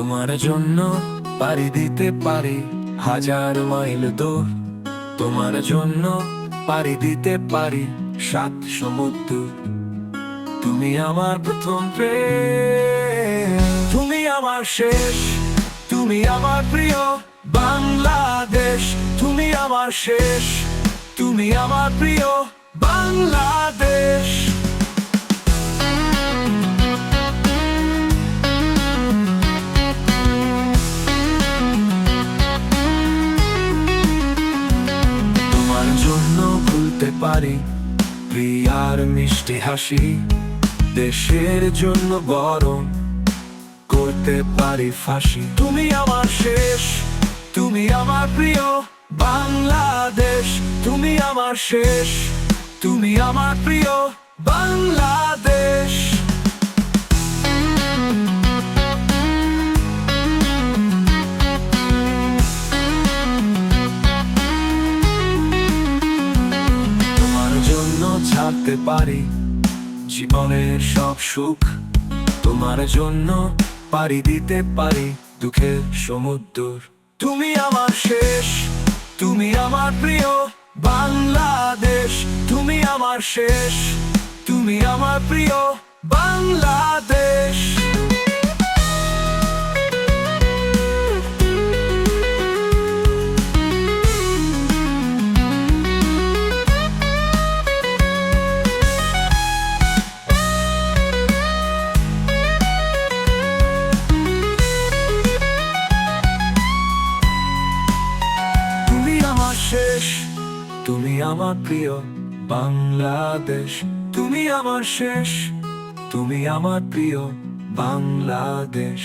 তোমার জন্য পাড়ি দিতে পারি হাজার মাইল দূর। তোমার জন্য পাড়ি দিতে পারি 7 সমুদ্র। তুমি আমার প্রথম প্রেম, তুমি আমার শেষ, তুমি আমার প্রিয় বাংলাদেশ। তুমি আমার শেষ, তুমি আমার প্রিয় বাংলাদেশ। তোমার জন্য ভুলতে পারি প্রিয়ার মিষ্টি হাসি, দেশের জন্য বরং করতে পারি ফাঁসি। তুমি আমার শেষ, তুমি আমার প্রিয় বাংলাদেশ। তুমি আমার শেষ, তুমি আমার প্রিয় বাংলাদেশ। তোমার জন্য ছাড়তে পারি জীবনের সব সুখ। তোমার জন্য পাড়ি দিতে পারি দুঃখের সমুদ্র। তুমি আমার শেষ, তুমি আমার প্রিয় বাংলাদেশ। তুমি আমার শেষ, তুমি আমার প্রিয় বাংলাদেশ। শেষ, তুমি আমার প্রিয় বাংলাদেশ। তুমি আমার শেষ, তুমি আমার প্রিয় বাংলাদেশ।